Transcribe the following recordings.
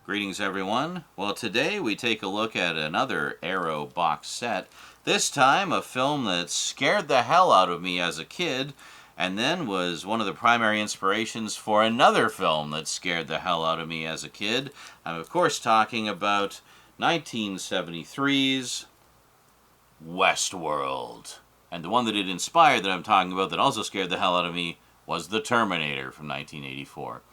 Greetings everyone. Well, today we take a look at another Arrow box set. This time a film that scared the hell out of me as a kid and then was one of the primary inspirations for another film that scared the hell out of me as a kid. I'm of course talking about 1973's Westworld. And the one that it inspired that I'm talking about that also scared the hell out of me was The Terminator from 1984.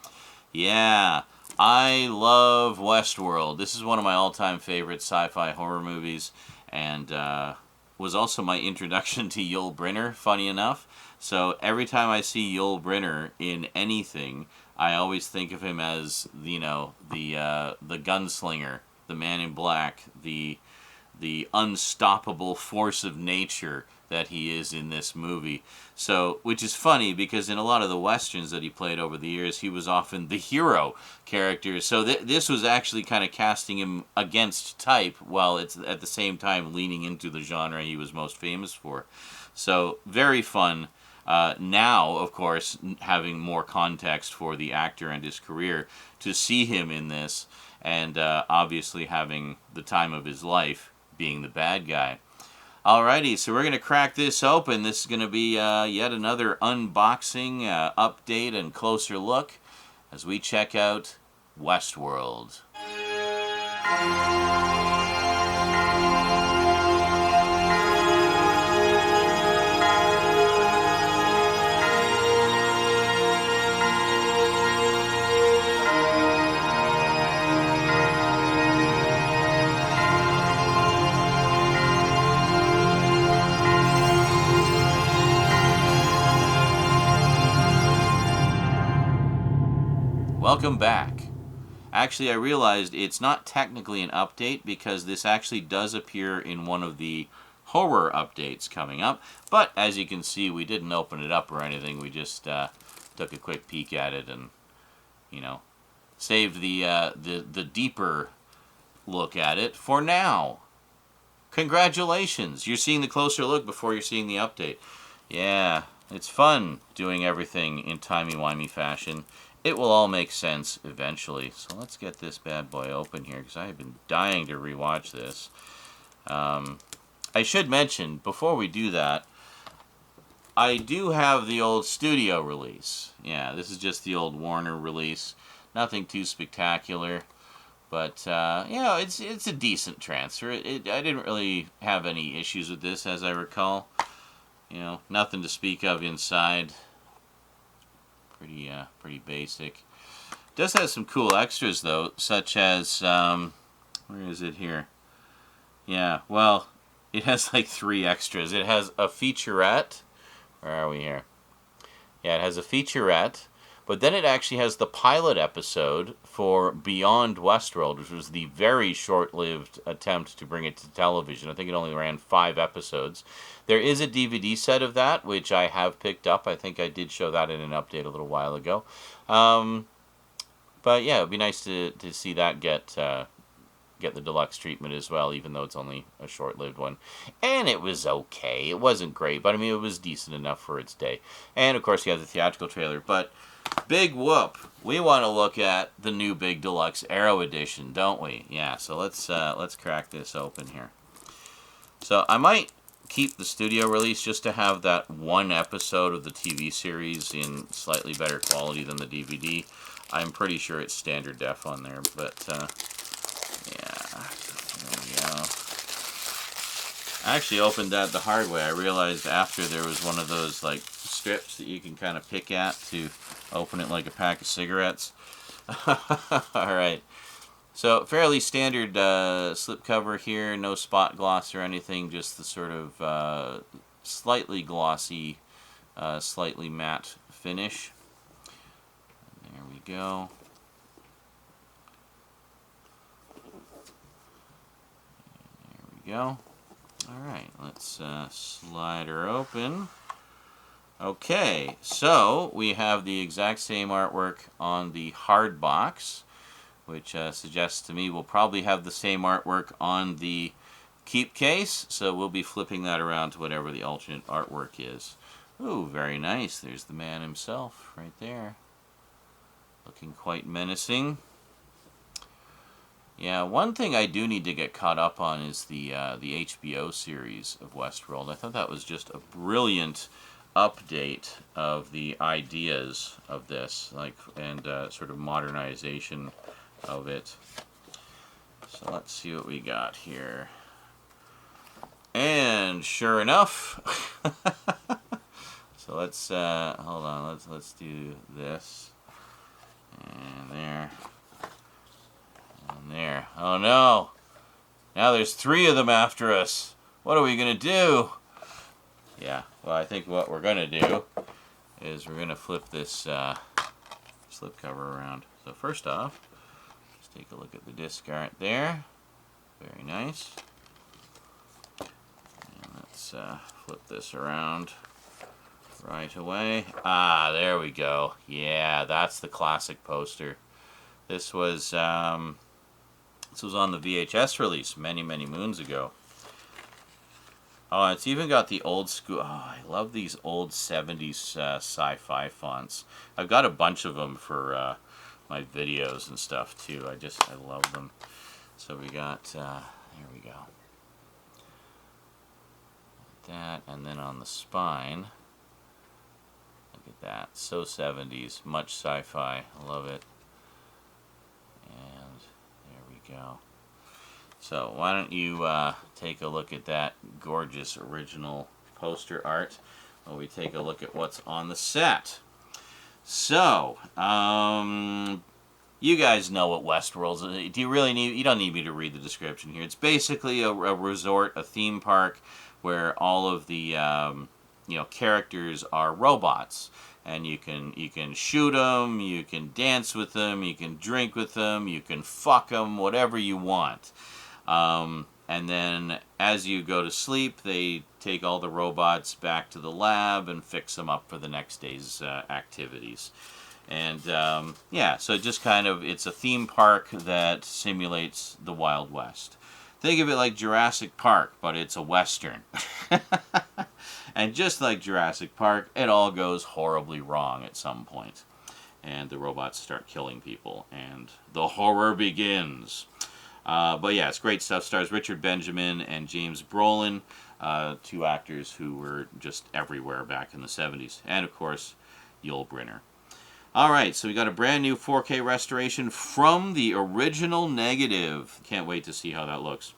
Yeah, I love Westworld. This is one of my all-time favorite sci-fi horror movies, and was also my introduction to Yul Brynner, funny enough. So every time I see Yul Brynner in anything, I always think of him as, you know, the gunslinger, the man in black, the unstoppable force of nature that he is in this movie. So, which is funny because in a lot of the westerns that he played over the years, he was often the hero character. So this was actually kind of casting him against type, while it's at the same time leaning into the genre he was most famous for. So, very fun. Now, of course, having more context for the actor and his career, to see him in this, and obviously having the time of his life being the bad guy. Alrighty, so we're going to crack this open. This is going to be yet another unboxing, update, and closer look as we check out Westworld. Welcome back. Actually, I realized it's not technically an update because this actually does appear in one of the horror updates coming up. But as you can see, we didn't open it up or anything. We just took a quick peek at it and, you know, saved the deeper look at it for now. Congratulations! You're seeing the closer look before you're seeing the update. Yeah, it's fun doing everything in timey-wimey fashion. It will all make sense eventually. So let's get this bad boy open here because I have been dying to rewatch this. I should mention, before we do that, I do have the old studio release. Yeah, this is just the old Warner release. Nothing too spectacular. But, you know, it's a decent transfer. I didn't really have any issues with this, as I recall. You know, nothing to speak of inside. Pretty basic. It does have some cool extras though, such as where is it here? Yeah, well, it has like 3 extras. It has a featurette. Where are we here? Yeah, it has a featurette, but then it actually has the pilot episode for Beyond Westworld, which was the very short-lived attempt to bring it to television. I think it only ran 5 episodes. There is a DVD set of that, which I have picked up. I think I did show that in an update a little while ago. But yeah, it would be nice to see that get the deluxe treatment as well, even though it's only a short-lived one. And it was okay. It wasn't great, but I mean, it was decent enough for its day. And of course, you have the theatrical trailer. But big whoop, we want to look at the new Big Deluxe Arrow Edition, don't we? Yeah, so let's crack this open here. So I might keep the studio release just to have that one episode of the TV series in slightly better quality than the DVD. I'm pretty sure it's standard def on there, but yeah, there we go. I actually opened that the hard way. I realized after there was one of those like strips that you can kind of pick at to open it like a pack of cigarettes. Alright, so fairly standard slipcover here, no spot gloss or anything, just the sort of slightly glossy, slightly matte finish. There we go. There we go. Alright, let's slide her open. Okay, so we have the exact same artwork on the hard box, which suggests to me we'll probably have the same artwork on the keep case, so we'll be flipping that around to whatever the alternate artwork is. Ooh, very nice. There's the man himself right there. Looking quite menacing. Yeah, one thing I do need to get caught up on is the HBO series of Westworld. I thought that was just a brilliant update of the ideas of this, like, and sort of modernization of it. So let's see what we got here. And sure enough, so let's hold on. Let's do this and there. There. Oh no! Now there's 3 of them after us. What are we gonna do? Yeah, well, I think what we're gonna do is we're gonna flip this slipcover around. So first off, let's take a look at the disc art there. Very nice. And let's flip this around right away. Ah, there we go. Yeah, that's the classic poster. This was on the VHS release many moons ago. Oh, it's even got the old school. Oh, I love these old 70s sci-fi fonts. I've got a bunch of them for my videos and stuff too. I love them. So we got, here we go. That, and then on the spine, look at that. So 70s, much sci-fi. I love it. And there we go. So why don't you take a look at that gorgeous original poster art while we take a look at what's on the set. So, you guys know what Westworld is. Do you really need? You don't need me to read the description here. It's basically a resort, a theme park, where all of the characters are robots, and you can shoot them, you can dance with them, you can drink with them, you can fuck them, whatever you want. And then as you go to sleep, they take all the robots back to the lab and fix them up for the next day's activities. And yeah, so just kind of, it's a theme park that simulates the Wild West. Think of it like Jurassic Park, but it's a Western. And just like Jurassic Park, it all goes horribly wrong at some point. And the robots start killing people, and the horror begins. But yeah, it's great stuff. Stars Richard Benjamin and James Brolin, 2 actors who were just everywhere back in the 70s. And of course, Yul Brynner. Alright, so we got a brand new 4K restoration from the original negative. Can't wait to see how that looks.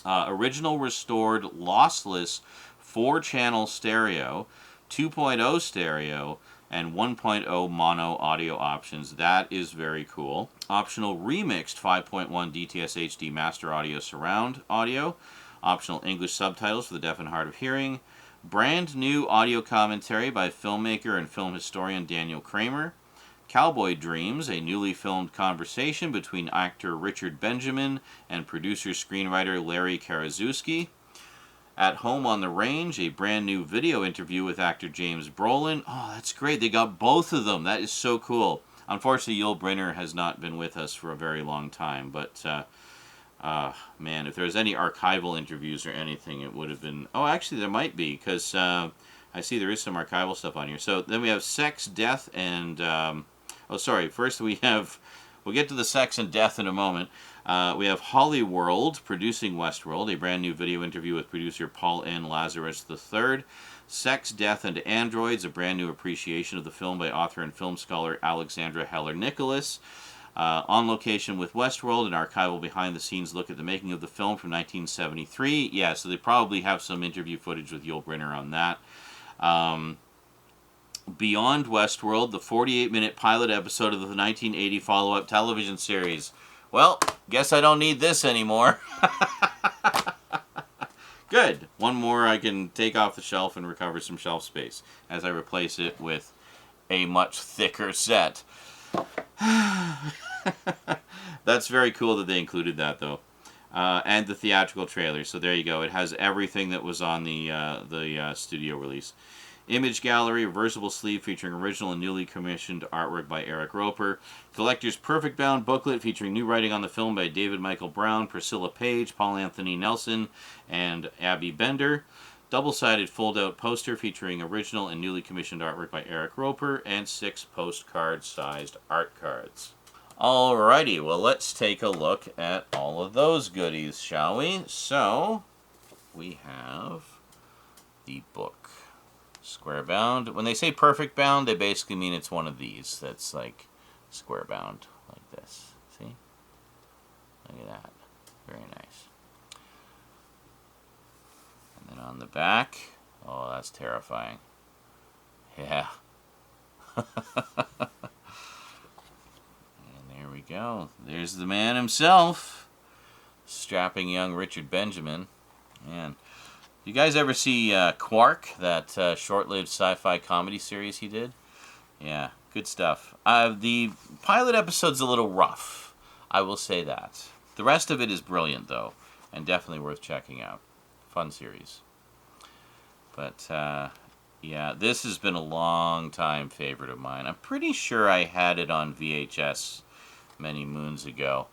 Original restored lossless 4-channel stereo, 2.0 stereo, and 1.0 mono audio options. That is very cool. Optional remixed 5.1 DTS HD master audio surround audio. Optional English subtitles for the deaf and hard of hearing. Brand new audio commentary by filmmaker and film historian Daniel Kramer. Cowboy Dreams, a newly filmed conversation between actor Richard Benjamin and producer-screenwriter Larry Karaszewski. At Home on the Range, a brand new video interview with actor James Brolin. Oh, that's great. They got both of them. That is so cool. Unfortunately, Yul Brynner has not been with us for a very long time, but man, if there was any archival interviews or anything, it would have been... Oh, actually, there might be, because I see there is some archival stuff on here. So then we have Sex, Death, and... oh, sorry. First we have... We'll get to the sex and death in a moment. We have Hollyworld producing Westworld, a brand new video interview with producer Paul N. Lazarus III. Sex, Death, and Androids, a brand new appreciation of the film by author and film scholar Alexandra Heller-Nicholas. On Location with Westworld, an archival behind-the-scenes look at the making of the film from 1973. Yeah, so they probably have some interview footage with Yul Brynner on that. Beyond Westworld, the 48-minute pilot episode of the 1980 follow-up television series. Well, guess I don't need this anymore. Good. One more I can take off the shelf and recover some shelf space as I replace it with a much thicker set. That's very cool that they included that, though. And the theatrical trailer. So there you go. It has everything that was on the studio release. Image gallery, reversible sleeve featuring original and newly commissioned artwork by Eric Roper. Collector's Perfect Bound booklet featuring new writing on the film by David Michael Brown, Priscilla Page, Paul Anthony Nelson, and Abby Bender. Double-sided fold-out poster featuring original and newly commissioned artwork by Eric Roper, and 6 postcard-sized art cards. Alrighty, well, let's take a look at all of those goodies, shall we? So, we have the book. Square bound. When they say perfect bound, they basically mean it's one of these that's like square bound, like this. See? Look at that. Very nice. And then on the back, oh, that's terrifying. Yeah. And there we go. There's the man himself. Strapping young Richard Benjamin. Man. You guys ever see Quark, that short-lived sci-fi comedy series he did? Yeah, good stuff. The pilot episode's a little rough. I will say that. The rest of it is brilliant, though, and definitely worth checking out. Fun series. But, yeah, this has been a long-time favorite of mine. I'm pretty sure I had it on VHS many moons ago.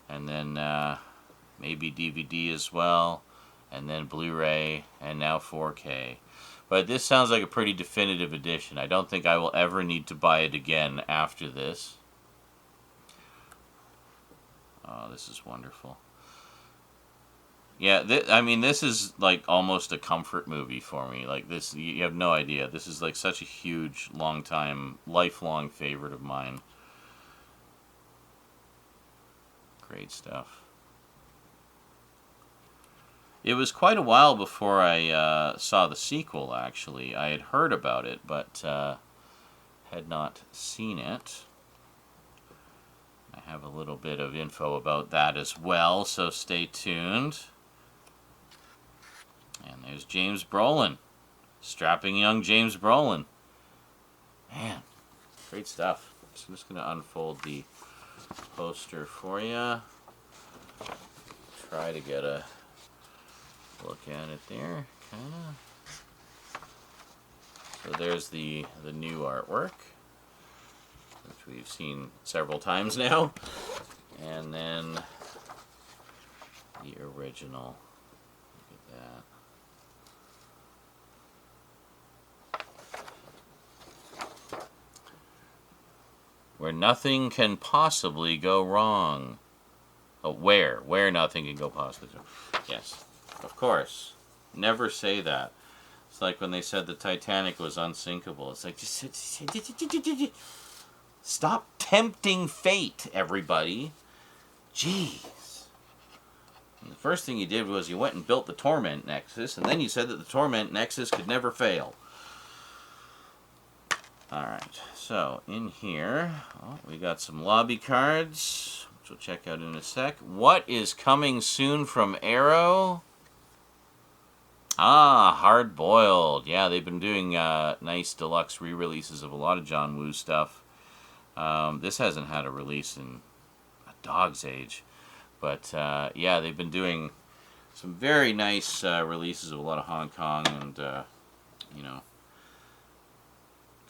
And then maybe DVD as well. And then Blu-ray, and now 4K. But this sounds like a pretty definitive edition. I don't think I will ever need to buy it again after this. Oh, this is wonderful. Yeah, I mean, this is like almost a comfort movie for me. Like this, you have no idea. This is like such a huge, long-time, lifelong favorite of mine. Great stuff. It was quite a while before I saw the sequel, actually. I had heard about it, but had not seen it. I have a little bit of info about that as well, so stay tuned. And there's James Brolin. Strapping young James Brolin. Man, great stuff. So I'm just going to unfold the poster for you. Try to get a look at it there, kind of. So there's the new artwork, which we've seen several times now, and then the original. Look at that. Where nothing can possibly go wrong. Oh, where nothing can go possibly wrong. Yes. Of course. Never say that. It's like when they said the Titanic was unsinkable. It's like, just stop tempting fate, everybody. Jeez. And the first thing you did was you went and built the Torment Nexus, and then you said that the Torment Nexus could never fail. Alright, so in here, we got some lobby cards, which we'll check out in a sec. What is coming soon from Arrow? Ah, Hard Boiled. Yeah, they've been doing nice deluxe re-releases of a lot of John Woo stuff. This hasn't had a release in a dog's age. But, yeah, they've been doing some very nice releases of a lot of Hong Kong and, you know,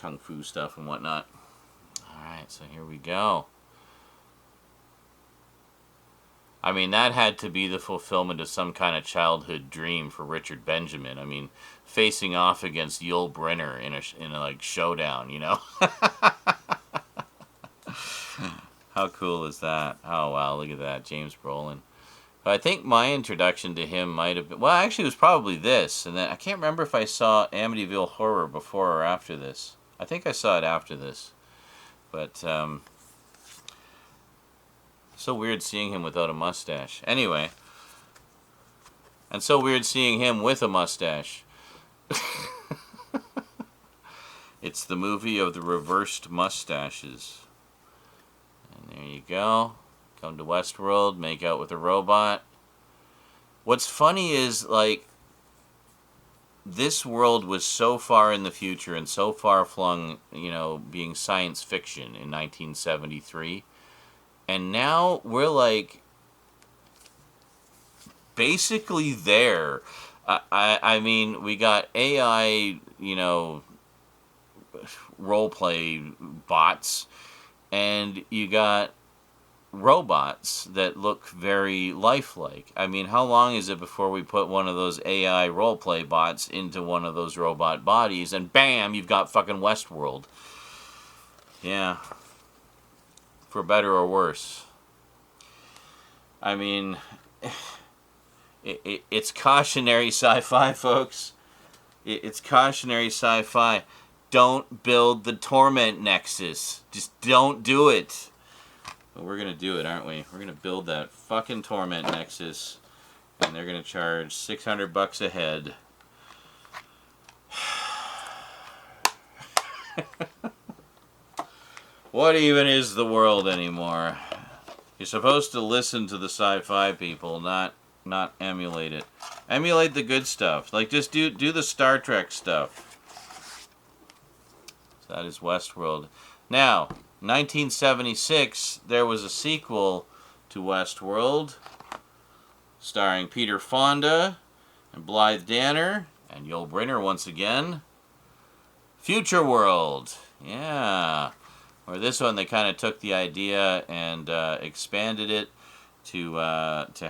Kung Fu stuff and whatnot. Alright, so here we go. I mean, that had to be the fulfillment of some kind of childhood dream for Richard Benjamin. I mean, facing off against Yul Brynner in a like showdown, you know? How cool is that? Oh wow, look at that, James Brolin. But I think my introduction to him might have been, well, actually it was probably this, and then I can't remember if I saw Amityville Horror before or after this. I think I saw it after this. But so weird seeing him without a mustache. Anyway. And so weird seeing him with a mustache. It's the movie of the reversed mustaches. And there you go. Come to Westworld, make out with a robot. What's funny is, like, this world was so far in the future and so far flung, you know, being science fiction in 1973. And now we're like basically there. I mean, we got AI, you know, roleplay bots, and you got robots that look very lifelike. I mean, how long is it before we put one of those AI roleplay bots into one of those robot bodies, and bam, you've got fucking Westworld. Yeah. for better or worse. I mean, it's cautionary sci-fi, folks. It's cautionary sci-fi. Don't build the torment nexus. Just don't do it. Well, we're going to do it, aren't we? We're going to build that fucking torment nexus. And they're going to charge $600 a head. What even is the world anymore? You're supposed to listen to the sci-fi people, not emulate it. Emulate the good stuff. Like, just do the Star Trek stuff. So that is Westworld. Now, 1976, there was a sequel to Westworld, starring Peter Fonda and Blythe Danner and Yul Brynner once again. Future World. Yeah. Where this one, they kind of took the idea and expanded it to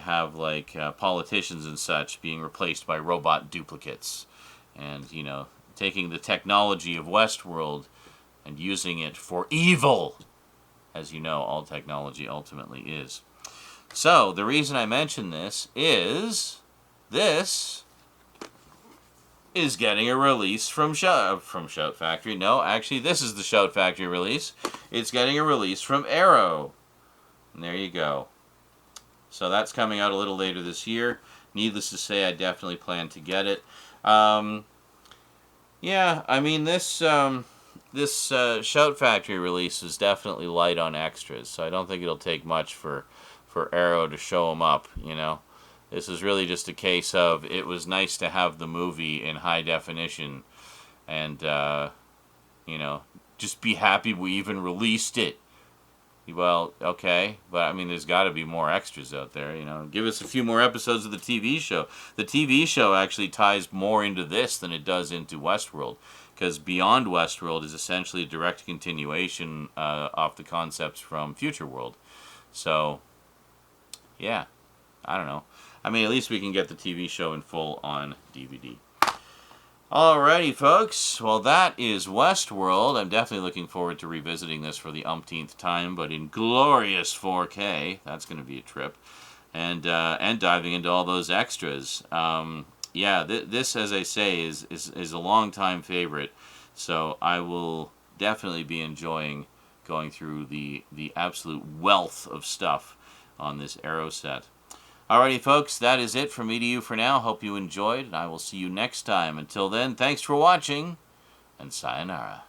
have like politicians and such being replaced by robot duplicates, and you know, taking the technology of Westworld and using it for evil, as you know, all technology ultimately is. So the reason I mention this is getting a release from Shout Factory. No, actually, this is the Shout Factory release. It's getting a release from Arrow. And there you go. So that's coming out a little later this year. Needless to say, I definitely plan to get it. Yeah, I mean, this Shout Factory release is definitely light on extras, so I don't think it'll take much for Arrow to show them up, you know. This is really just a case of it was nice to have the movie in high definition and, you know, just be happy we even released it. Well, okay, but I mean, there's got to be more extras out there, you know. Give us a few more episodes of the TV show. The TV show actually ties more into this than it does into Westworld, because Beyond Westworld is essentially a direct continuation off the concepts from Future World. So, yeah, I don't know. I mean, at least we can get the TV show in full on DVD. Alrighty, folks. Well, that is Westworld. I'm definitely looking forward to revisiting this for the umpteenth time, but in glorious 4K. That's going to be a trip. And diving into all those extras. Yeah, this, as I say, is a long-time favorite. So I will definitely be enjoying going through the absolute wealth of stuff on this Arrow set. Alrighty, folks, that is it from me to you for now. Hope you enjoyed, and I will see you next time. Until then, thanks for watching, and sayonara.